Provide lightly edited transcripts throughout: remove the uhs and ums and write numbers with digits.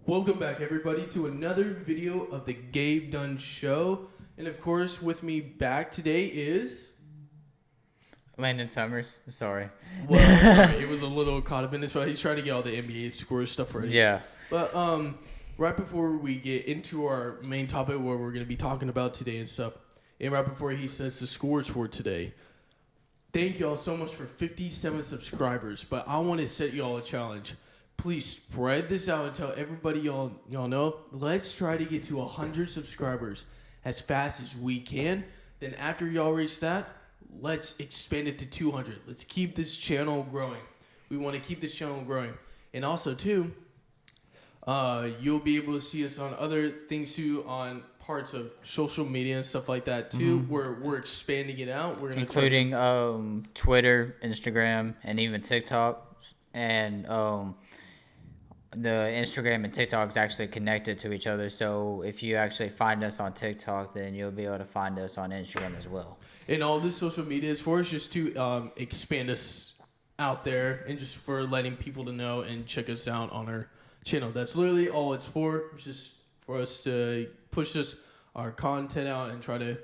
Welcome back, everybody, to another video of the Gabe Dunn Show. And of course, with me back today is... Landon Summers. Sorry. Sorry, it was a little caught up in this, but he's trying to get all the NBA scores stuff ready. Yeah. But right before we get into our main topic, what we're going to be talking about today and stuff, and right before he says the scores for today, thank y'all so much for 57 subscribers. But I want to set y'all a challenge. Please spread this out and tell everybody y'all know. Let's try to get to 100 subscribers as fast as we can. Then after y'all reach that, let's expand it to 200. Let's keep this channel growing. We want to keep this channel growing. And also, too, you'll be able to see us on other things, too, on parts of social media and stuff like that, too, where we're expanding it out. We're gonna including Twitter, Instagram, and even TikTok. And the Instagram and TikTok is actually connected to each other. So if you actually find us on TikTok, then you'll be able to find us on Instagram as well. And all this social media is for is just to expand us out there and just for letting people to know and check us out on our channel. That's literally all it's for. It's just for us to push our content out and try to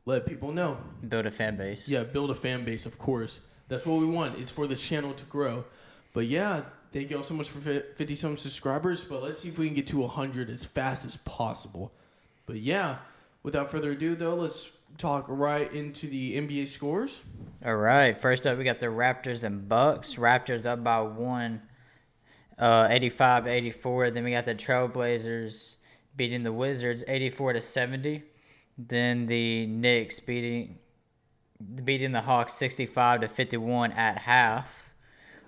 let people know. Build a fan base. Yeah, build a fan base, of course. That's what we want. It's for the channel to grow. But yeah, thank you all so much for 50-some subscribers. But let's see if we can get to 100 as fast as possible. But yeah, without further ado, though, let's talk right into the NBA scores. All right. First up, we got the Raptors and Bucks. Raptors up by 1, 85-84. Then we got the Trailblazers beating the Wizards 84-70. Then the Knicks beating the Hawks 65-51 at half.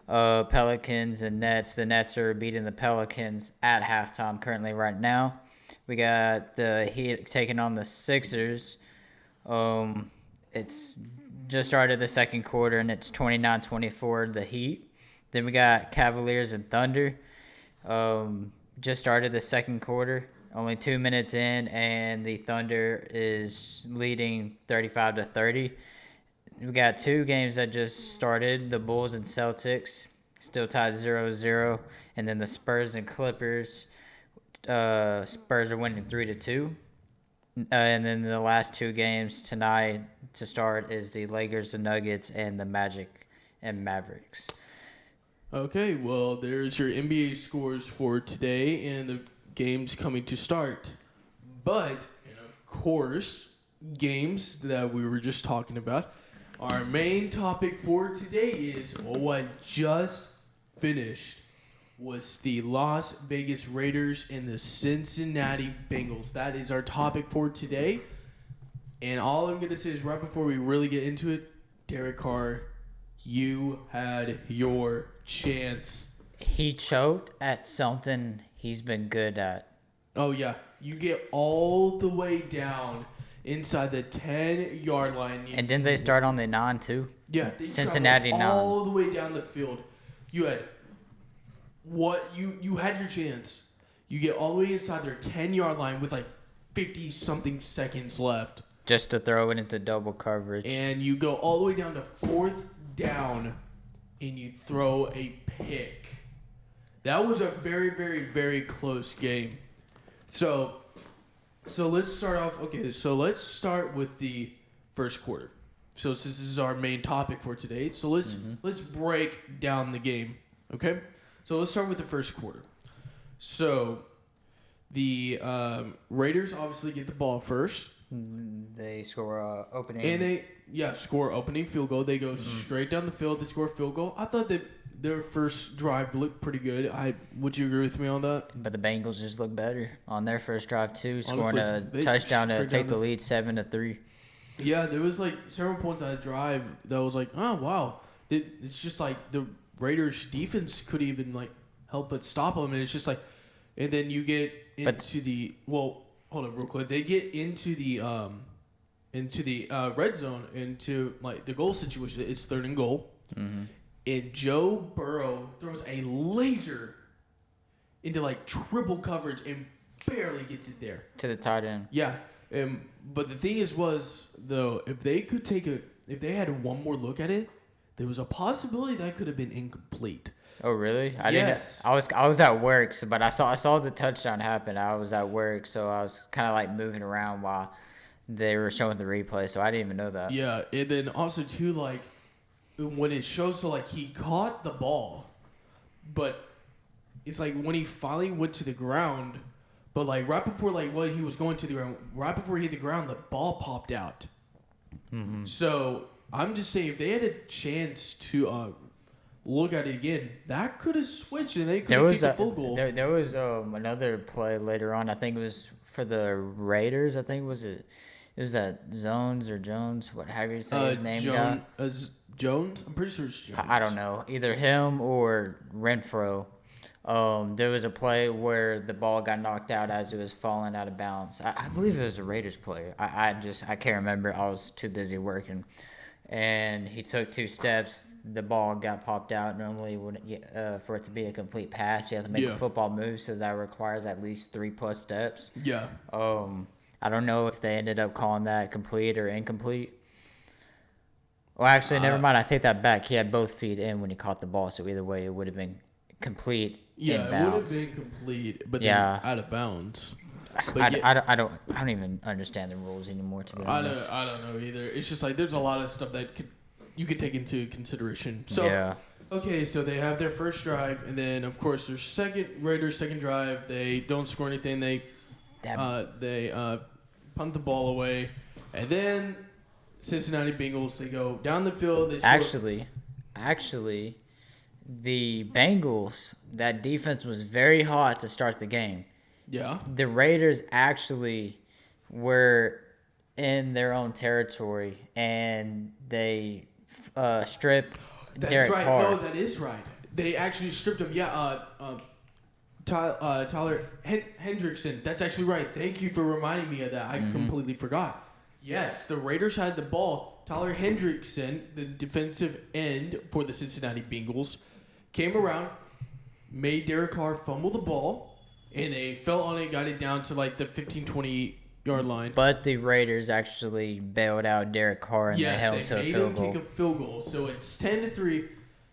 Pelicans and Nets. The Nets are beating the Pelicans at halftime currently right now. We got the Heat taking on the Sixers. It's just started the second quarter, and it's 29-24 the Heat. Then we got Cavaliers and Thunder. Just started the second quarter, only 2 minutes in, and the Thunder is leading 35-30. We got two games that just started. The Bulls and Celtics still tied 0-0. And then the Spurs and Clippers. Spurs are winning 3-2. And then the last two games tonight to start is the Lakers and Nuggets and the Magic and Mavericks. Okay, well, there's your NBA scores for today and the games coming to start. But, and of course, games that we were just talking about. Our main topic for today is what just finished was the Las Vegas Raiders and the Cincinnati Bengals. That is our topic for today. And all I'm going to say is right before we really get into it, Derek Carr, you had your chance. He choked at something he's been good at. Oh, yeah. You get all the way down inside the 10-yard line. And didn't they start on the 9 too? Yeah. Cincinnati 9. All the way down the field. You had you had your chance. You get all the way inside their 10-yard line with like 50-something seconds left. Just to throw it into double coverage. And you go all the way down to 4th down and you throw a pick. That was a very, very, very close game. So let's start off. Okay, so let's start with the first quarter. So since this is our main topic for today, so let's break down the game. Okay, so let's start with the first quarter. So the Raiders obviously get the ball first. They score opening. And they score opening field goal. They go straight down the field. They score a field goal. I thought that their first drive looked pretty good. Would you agree with me on that? But the Bengals just look better on their first drive too, scoring a touchdown to take the lead 7-3. Yeah, there was like several points on that drive that was like, oh wow, it's just like the Raiders defense couldn't even like help but stop them, and it's just like, and then you get into hold on real quick. They get into the red zone, into like the goal situation. It's 3rd and goal. Mm-hmm. And Joe Burrow throws a laser into like triple coverage and barely gets it there. To the tight end. Yeah. But the thing was though, if they had one more look at it, there was a possibility that could have been incomplete. Oh, really? Yes. I was at work, but I saw the touchdown happen. I was at work, so I was kind of like moving around while they were showing the replay, so I didn't even know that. Yeah, and then also too, like when it shows, so like he caught the ball, but it's like when he finally went to the ground, but like right before like when he was going to the ground, right before he hit the ground, the ball popped out. Mm-hmm. So I'm just saying, if they had a chance to look at it again, that could have switched and they could have kicked a field goal. There was another play later on. I think it was for the Raiders. I think it was that Zones or Jones, whatever you say his name. Jones? I'm pretty sure it's Jones. I don't know. Either him or Renfro. There was a play where the ball got knocked out as it was falling out of bounds. I believe it was a Raiders player. I can't remember. I was too busy working. And he took 2 steps. The ball got popped out. Normally, for it to be a complete pass, you have to make a football move, so that requires at least 3+ steps. Yeah. I don't know if they ended up calling that complete or incomplete. Well, actually, never mind. I take that back. He had both feet in when he caught the ball, so either way, it would have been complete. Yeah, in bounds. It would have been complete, but then out of bounds. But I don't even understand the rules anymore, to be honest. I don't know either. It's just like there's a lot of stuff that you could take into consideration. So okay, so they have their first drive, and then of course their Raiders' second drive. They don't score anything. They punt the ball away, and then Cincinnati Bengals, they go down the field. They Actually, the Bengals, that defense was very hot to start the game. Yeah. The Raiders actually were in their own territory, and they stripped Derek Carr. No, that is right. They actually stripped him. Yeah. Tyler Hendrickson. That's actually right. Thank you for reminding me of that. I completely forgot. Yes, the Raiders had the ball. Tyler Hendrickson, the defensive end for the Cincinnati Bengals, came around, made Derek Carr fumble the ball, and they fell on it, got it down to like the 15, 20-yard line. But the Raiders actually bailed out Derek Carr and they held to a field goal. Yes, they made him kick a field goal. So it's 10-3.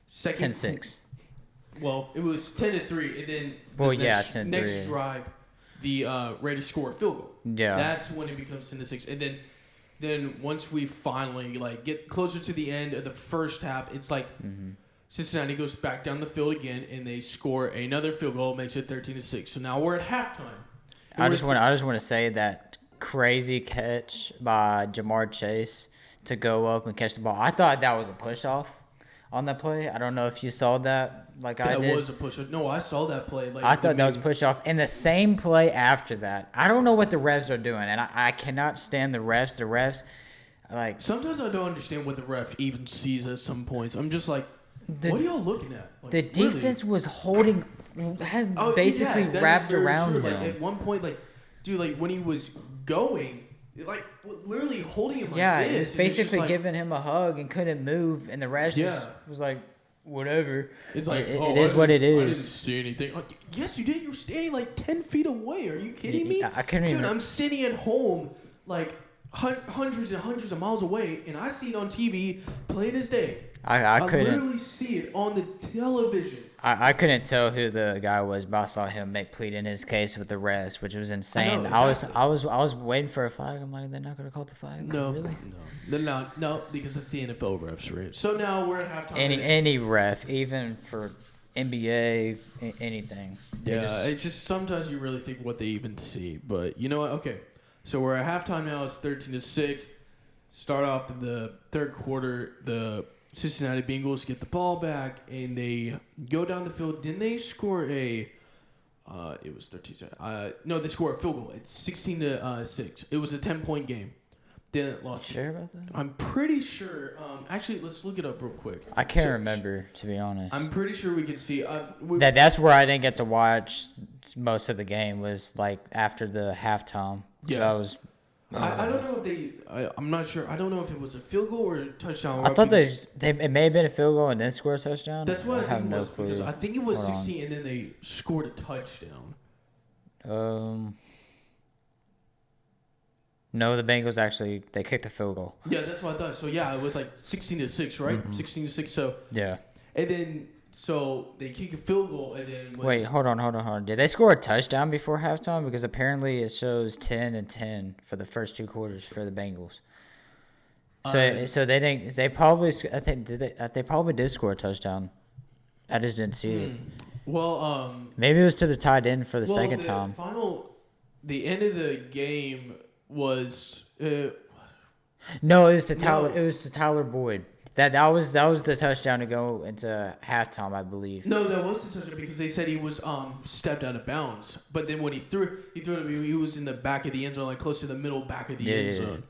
10-6. Well, it was 10-3, and then 10-3. Next drive, the Raiders score a field goal. Yeah. That's when it becomes 10-6, and then once we finally like get closer to the end of the first half, it's like Cincinnati goes back down the field again, and they score another field goal, makes it 13-6. So now we're at halftime. I just want to say that crazy catch by Jamar Chase to go up and catch the ball. I thought that was a push off on that play. I don't know if you saw that. I did. That was a push off. No, I saw that play. I thought that was a push off. And the same play after that, I don't know what the refs are doing, and I cannot stand the refs. The refs, sometimes I don't understand what the ref even sees at some points. I'm just like, what are y'all looking at? The defense was holding, basically wrapped around him. At one point, when he was going, literally holding him like this. Yeah, he was basically giving him a hug and couldn't move, and the ref was like, whatever. It's like, it is what it is. I didn't see anything. Yes, you did. You were standing 10 feet away. Are you kidding me? I couldn't even. Dude, I'm sitting at home hundreds and hundreds of miles away, and I see it on TV plain as day. I couldn't. Literally see it on the television. I couldn't tell who the guy was, but I saw him plead in his case with the refs, which was insane. I know, exactly. I was waiting for a flag. I'm like, they're not gonna call the flag. No, really? No, because it's the NFL refs, right? So now we're at halftime. Any ref, even for NBA, anything. Yeah, it's just sometimes you really think what they even see, but you know what? Okay, so we're at halftime now. It's 13-6. Start off in the third quarter. The Cincinnati Bengals get the ball back, and they go down the field. Then they score it was 13. No, they score a field goal. It's 16-6. It was a 10-point game. Then it lost. Sure about that? I'm pretty sure. Actually, let's look it up real quick. I can't remember, to be honest. I'm pretty sure we can see. That's where I didn't get to watch most of the game. Was after the halftime. Yeah. So I was. I don't know if I'm not sure. I don't know if it was a field goal or a touchdown. I thought it may have been a field goal and then score a touchdown. That's what I have think no was, clue. because I think it was 16 and then they scored a touchdown. No, the Bengals actually they kicked a field goal. Yeah, that's what I thought. So yeah, it was 16-6, right? 16-6. So yeah, and then So they kick a field goal, and then Wait, hold on. Did they score a touchdown before halftime? Because apparently it shows 10-10 for the first 2 quarters for the Bengals. So they didn't. They probably. I think they probably did score a touchdown. I just didn't see it. Well, Maybe it was to the tight end for the second time. The end of the game was. No, it was to Tyler. It was to Tyler Boyd. That was the touchdown to go into halftime, I believe. No, that was the touchdown because they said he was stepped out of bounds. But then when he threw it, he was in the back of the end zone, like close to the middle back of the end zone.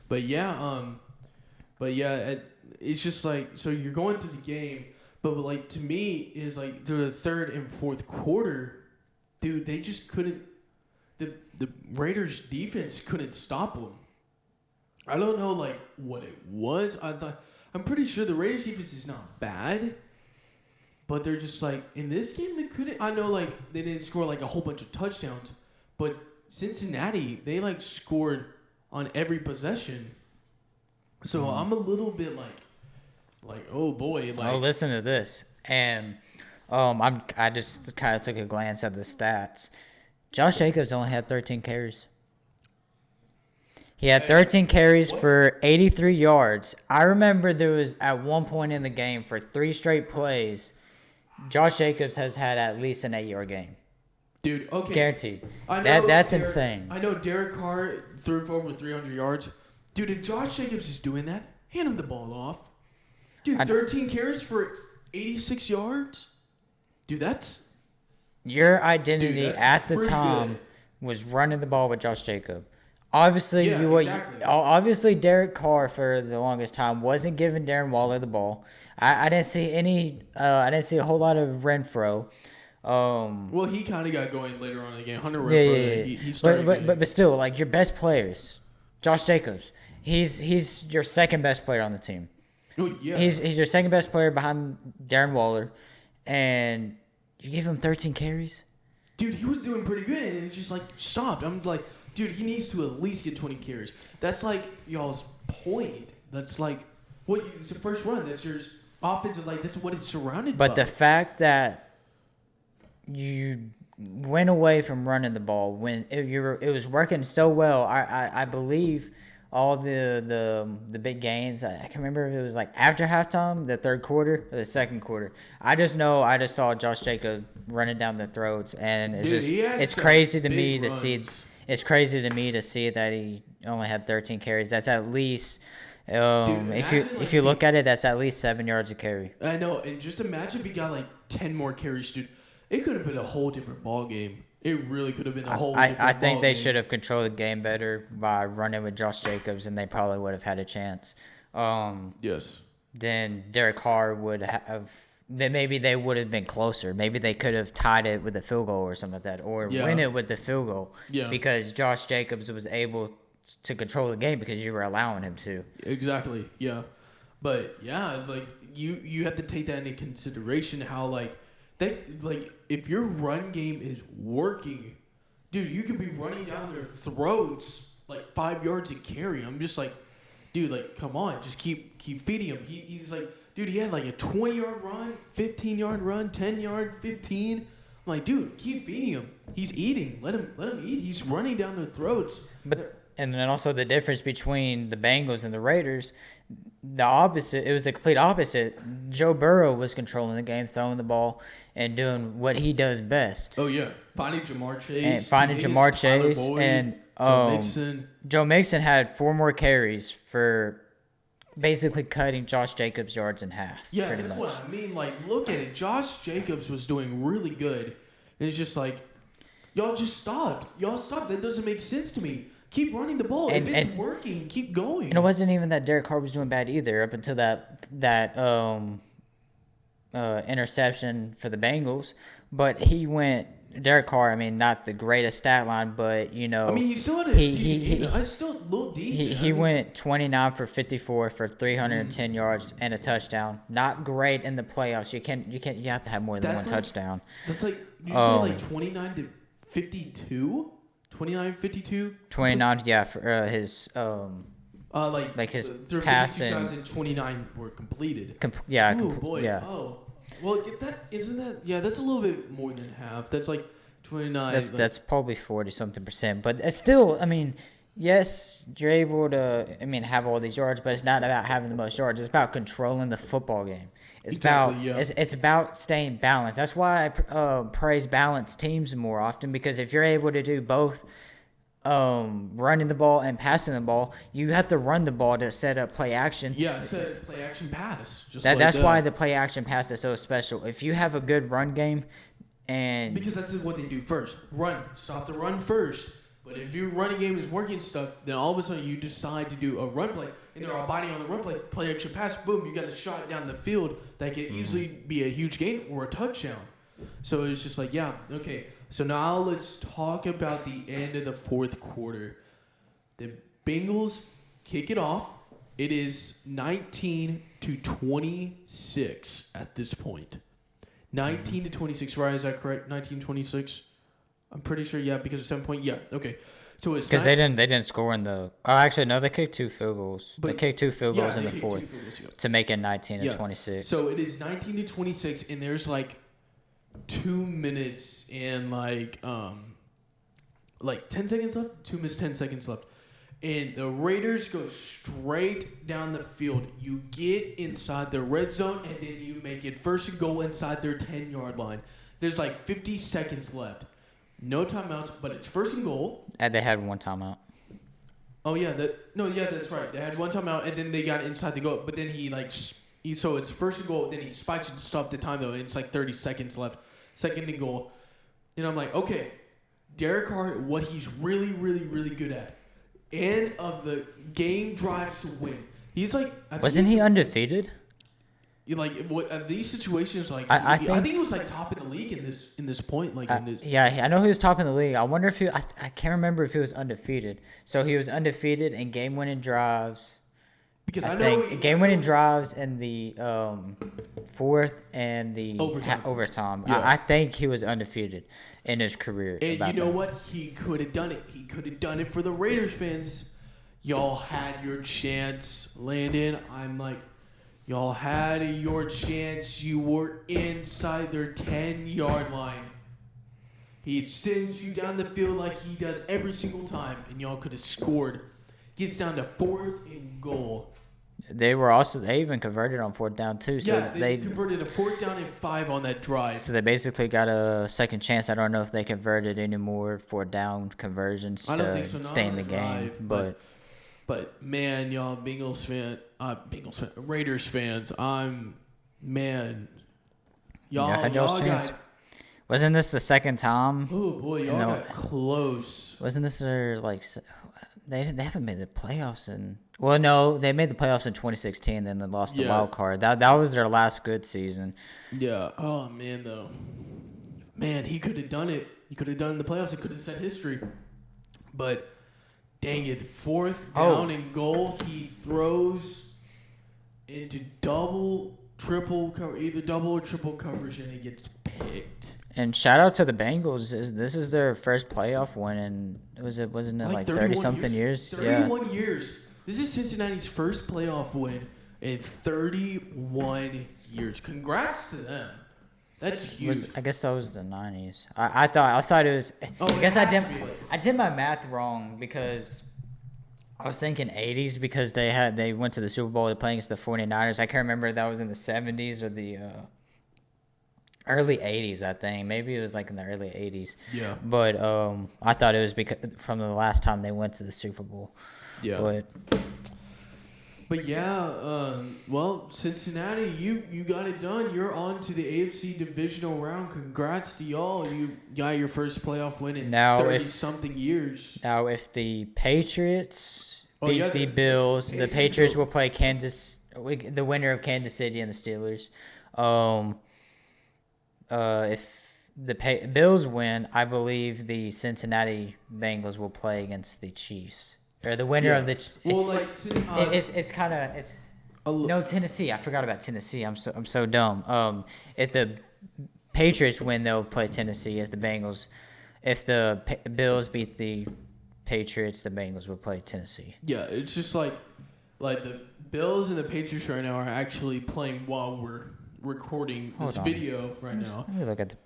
But yeah, it's just like, so you're going through the game, but like to me is like through the third and fourth quarter, dude, they just couldn't. The Raiders defense couldn't stop them. I don't know like what it was. I'm pretty sure the Raiders defense is not bad, but they're just like in this game they couldn't. I know like they didn't score like a whole bunch of touchdowns, but Cincinnati they like scored on every possession. So I'm a little bit like oh boy. Like, oh, listen to this, and I just kind of took a glance at the stats. Josh Jacobs only had 13 carries. He had 13 carries for 83 yards. I remember there was at one point in the game for 3 straight plays, Josh Jacobs has had at least an 8-yard game. Dude, okay. Guaranteed. That's insane. I know Derek Carr threw for over 300 yards. Dude, if Josh Jacobs is doing that, hand him the ball off. Dude, 13 carries for 86 yards? Dude, that's... Your identity at the time was running the ball with Josh Jacobs. Obviously, obviously Derek Carr for the longest time wasn't giving Darren Waller the ball. I didn't see any. I didn't see a whole lot of Renfro. Well, he kind of got going later on in the game. Hunter Renfro, he started. But still, like your best players, Josh Jacobs. He's your second best player on the team. Oh yeah. He's your second best player behind Darren Waller, and you give him 13 carries. Dude, he was doing pretty good, and it just like stopped. I'm like. Dude, he needs to at least get 20 carries. That's like y'all's point. That's like it's the first run. That's your offensive. Like that's what it's surrounded by. But the fact that you went away from running the ball when it was working so well, I believe all the big gains. I can remember if it was like after halftime, the third quarter or the second quarter. I just know I just saw Josh Jacobs running down the throats, and it's crazy to me to see. It's crazy to me to see that he only had 13 carries. That's at least, if you look at it, that's at least 7 yards a carry. I know, and just imagine if he got like 10 more carries, dude. It could have been a whole different ball game. It really could have been a whole. I think they should have controlled the game better by running with Josh Jacobs, and they probably would have had a chance. Yes. Then Derek Carr would have. Then maybe they would have been closer. Maybe they could have tied it with a field goal or something like that, or win it with the field goal. Yeah. Because Josh Jacobs was able to control the game because you were allowing him to. Exactly. Yeah. But yeah, like you have to take that into consideration. How like if your run game is working, dude, you could be running down their throats like 5 yards a carry. I'm just like, dude, like come on, just keep feeding him. He's like. Dude, he had like a 20-yard run, 15-yard run, 10-yard, 15. I'm like, dude, keep feeding him. He's eating. Let him eat. He's running down their throats. And then also the difference between the Bengals and the Raiders, the opposite. It was the complete opposite. Joe Burrow was controlling the game, throwing the ball, and doing what he does best. Oh yeah, finding Jamar Chase. And Joe Mixon. Joe Mixon had 4 more carries for. Basically cutting Josh Jacobs' yards in half. Yeah, that's what I mean. Like, look at it. Josh Jacobs was doing really good. And it's just like, y'all just stopped. That doesn't make sense to me. Keep running the ball. If it's working, keep going. And it wasn't even that Derek Carr was doing bad either up until that interception for the Bengals. But he went... Derek Carr, I mean, not the greatest stat line, but, you know... I mean, he still had a still looked decent. He went 29 for 54 for 310 yards and a touchdown. Not great in the playoffs. You have to have more than one touchdown. That's like, you say like 29 to 52? 29-52? 29, yeah, for his... like his passing... 2029 were completed. Yeah. Oh, boy. Yeah. Oh. Well, isn't that? Yeah, that's a little bit more than half. That's like 29. That's probably 40-something%. But it's still, I mean, yes, you're able to, have all these yards, but it's not about having the most yards. It's about controlling the football game. It's about staying balanced. That's why I praise balanced teams more often, because if you're able to do both, running the ball and passing the ball, you have to run the ball to set up play action. Yeah, set play action pass. That's why the play action pass is so special. If you have a good run game, because that's what they do first. Stop the run first. But if your running game is working stuff, then all of a sudden you decide to do a run play, and they're all body on the run play action pass, boom, you got a shot down the field that could easily be a huge gain or a touchdown. So it's just like, yeah, okay. So now let's talk about the end of the fourth quarter. The Bengals kick it off. It is 19-26 at this point. 19-26, right? Is that correct? 19-26. I'm pretty sure, yeah, because of 7 point. Yeah, okay. So it's because they didn't score in the. Oh, actually, no, they kicked 2 field goals. They kicked 2 field goals in the fourth to make it 19-26. So it is 19-26, and there's like 2 minutes and like 10 seconds left. 2 minutes 10 seconds left, and the Raiders go straight down the field. You get inside the red zone, and then you make it 1st and goal inside their 10-yard line. There's like 50 seconds left. No timeouts, but it's 1st and goal. And they had 1 timeout. Oh yeah, that's right. They had 1 timeout, and then they got inside the goal. But then so it's 1st and goal. Then he spikes it to stop the time though. And it's like 30 seconds left. 2nd and goal. And I'm like, okay, Derek Carr, what he's really, really, really good at, end of the game drives to win. He's like, wasn't he undefeated? Like what these situations, like I think he was like top in the league in this point, like yeah, I know he was top in the league. I wonder if I can't remember if he was undefeated. So he was undefeated in game-winning drives. Because I think game-winning drives in the fourth and the overtime. Yeah. I think he was undefeated in his career. And you know what? He could have done it. He could have done it for the Raiders fans. Y'all had your chance, Landon. I'm like, y'all had your chance. You were inside their 10-yard line. He sends you down the field like he does every single time, and y'all could have scored. Gets down to 4th and goal. They even converted on 4th down too. So yeah, they converted a 4th down and 5 on that drive. So they basically got a second chance. I don't know if they converted any more 4th down conversions to stay in the game, but man, y'all, Raiders fans, y'all had y'all's chance. Wasn't this the second time? Oh boy, y'all got close. Wasn't this their they haven't made the playoffs in? Well, no, they made the playoffs in 2016, then they lost the wild card. That was their last good season. Yeah. Oh man, though. Man, he could have done it. He could have done the playoffs. He could have set history. But dang it, 4th down and goal. He throws into double, triple cover, either double or triple coverage, and he gets picked. And shout out to the Bengals. This is their first playoff win, and wasn't it like 30-something years? 31 years. This is Cincinnati's first playoff win in 31 years. Congrats to them. That's huge. I guess that was the 90s. I thought it was. I guess I did my math wrong because I was thinking 80s because they went to the Super Bowl to play against the 49ers. I can't remember if that was in the 70s or the early 80s, I think. Maybe it was like in the early 80s. Yeah. But I thought it was because from the last time they went to the Super Bowl. Yeah. But yeah, well, Cincinnati, you got it done. You're on to the AFC divisional round. Congrats to y'all. You got your first playoff win in 30-something years. Now, if the Patriots beat the Bills, the Patriots will play the winner of Kansas City and the Steelers. If the Bills win, I believe the Cincinnati Bengals will play against the Chiefs. Or the winner of the. Tennessee. I forgot about Tennessee. I'm so dumb. If the Patriots win, they'll play Tennessee. If the Bills beat the Patriots, the Bengals will play Tennessee. Yeah, it's just like the Bills and the Patriots right now are actually playing while recording Hold this on. video right now. Let me look at the.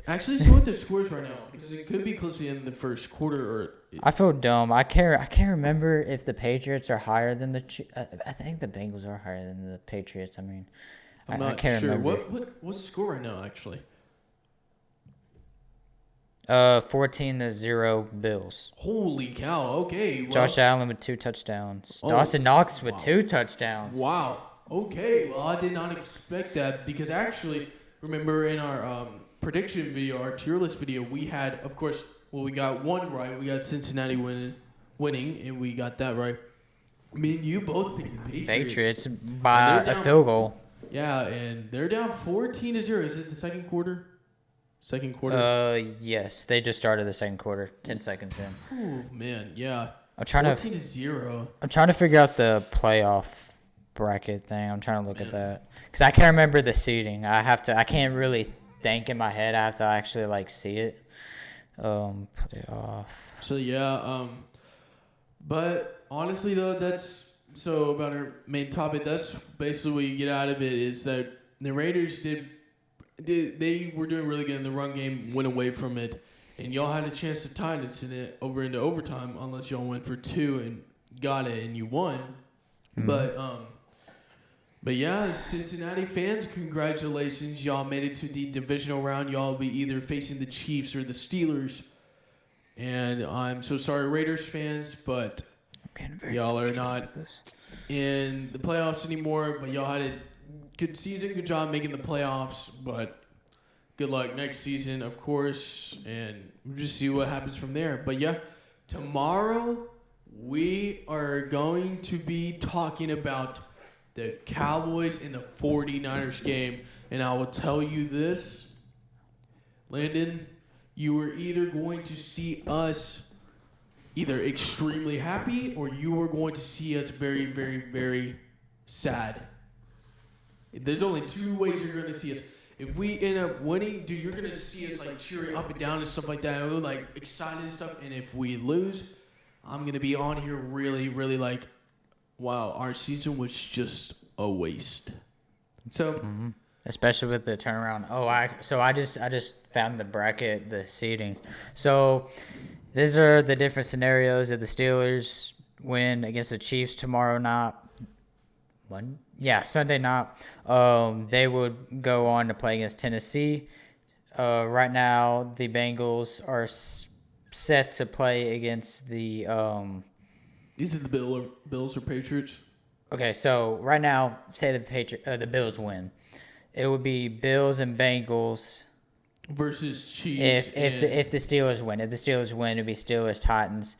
Actually, see what the scores right now because it could be close to the end of the first quarter or. I feel dumb. I can't remember if the Patriots are higher than the. I think the Bengals are higher than the Patriots. I mean, I'm I not can't sure. remember. What's the score right now? Actually, 14-0 Bills. holy cow! Okay, well, Josh Allen with 2 touchdowns. Oh, Dawson Knox with wow. 2 touchdowns. Wow. Okay. Well, I did not expect that because actually, remember in our prediction video, our tier list video, we had, of course, well, we got one right. We got Cincinnati winning, and we got that right. Me and you both picked the Patriots by And they're a down- field goal. Yeah, and they're down 14-0. Is it the second quarter? Second quarter. Yes, they just started the second quarter. 10 seconds in. Oh man, yeah. I'm trying to 14-0. I'm trying to figure out the playoff bracket thing. I'm trying to look at that because I can't remember the seeding. I can't really think in my head. I have to actually like see it. Playoff. So yeah, but honestly though, that's so about our main topic. That's basically what you get out of it is that the Raiders they were doing really good in the run game, went away from it, and y'all had a chance to tie it in it over into overtime unless y'all went for 2 and got it and you won. Mm-hmm. But yeah, Cincinnati fans, congratulations. Y'all made it to the divisional round. Y'all will be either facing the Chiefs or the Steelers. And I'm so sorry, Raiders fans, but y'all are not in the playoffs anymore. But y'all had a good season. Good job making the playoffs. But good luck next season, of course. And we'll just see what happens from there. But yeah, tomorrow we are going to be talking about the Cowboys and the 49ers game. And I will tell you this, Landon, you are either going to see us either extremely happy or you are going to see us very, very, very sad. There's only 2 ways you're going to see us. If we end up winning, dude, you're going to see us like cheering up and down and stuff like that. We're like excited and stuff. And if we lose, I'm going to be on here really, really like, wow, our season was just a waste. So, Especially with the turnaround. I just found the bracket, the seeding. So these are the different scenarios. If the Steelers win against the Chiefs tomorrow night, Sunday night, they would go on to play against Tennessee. Right now, the Bengals are set to play against the. These are the Bills or Patriots. Okay, so right now, say the Bills win, it would be Bills and Bengals versus Chiefs. If the Steelers win, it'd be Steelers, Titans,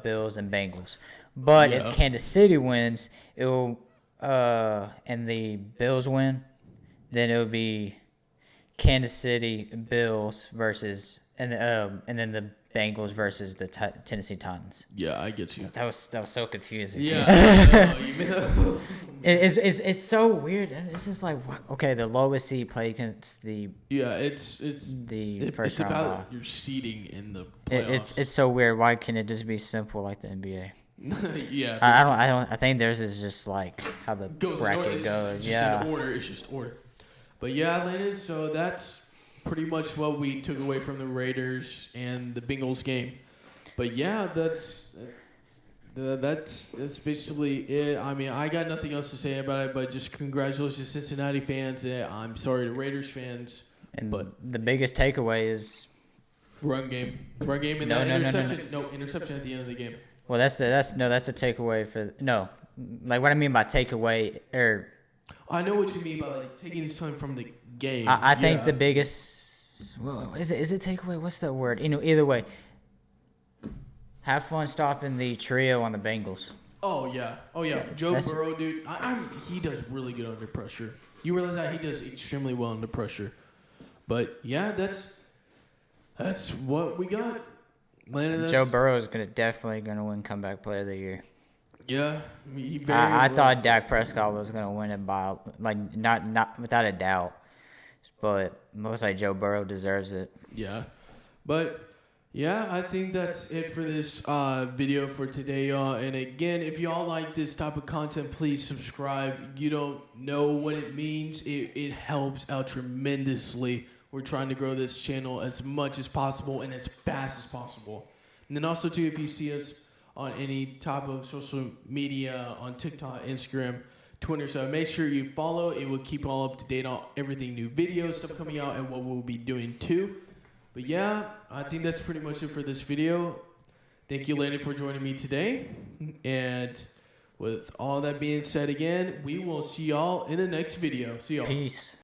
Bills, and Bengals. But if Kansas City wins, it will and the Bills win, then it would be Kansas City Bills versus and then the Bengals versus the Tennessee Titans. Yeah, I get you. That was so confusing. Yeah, it's so weird, and it's just like, okay, the lowest seed play against the it's the first round. It's about bye. your seeding in the playoffs. It's so weird. Why can't it just be simple like the NBA? Yeah, I think theirs is just like how the bracket goes. Yeah, it's just order. But yeah, Landon. So that's pretty much what we took away from the Raiders and the Bengals game. But yeah, that's basically it. I mean, I got nothing else to say about it, but just congratulations, Cincinnati fans. I'm sorry to Raiders fans. But the biggest takeaway is run game, and interception. No, interception at the end of the game. Well, that's a takeaway for like what I mean by takeaway I know what you mean by like taking time from the game. I think the biggest is it takeaway? What's that word? Either way, have fun stopping the trio on the Bengals. Oh yeah. Joe Burrow, dude, he does really good under pressure. You realize that he does extremely well under pressure. But yeah, that's what we got. Joe Burrow is definitely gonna win comeback player of the year. Yeah, I thought Dak Prescott was gonna win it by like not without a doubt, but looks like Joe Burrow deserves it. Yeah, but Yeah, I think that's it for this video for today, y'all. And again, if y'all like this type of content, please subscribe. You don't know what it means. It helps out tremendously. We're trying to grow this channel as much as possible and as fast as possible. And then also, too, if you see us on any type of social media, on TikTok, Instagram, Twitter, so make sure you follow. It will keep all up to date on everything, new videos, stuff coming out, and what we'll be doing, too. But yeah, I think that's pretty much it for this video. Thank you, Landon, for joining me today. And with all that being said again, we will see y'all in the next video. See y'all. Peace.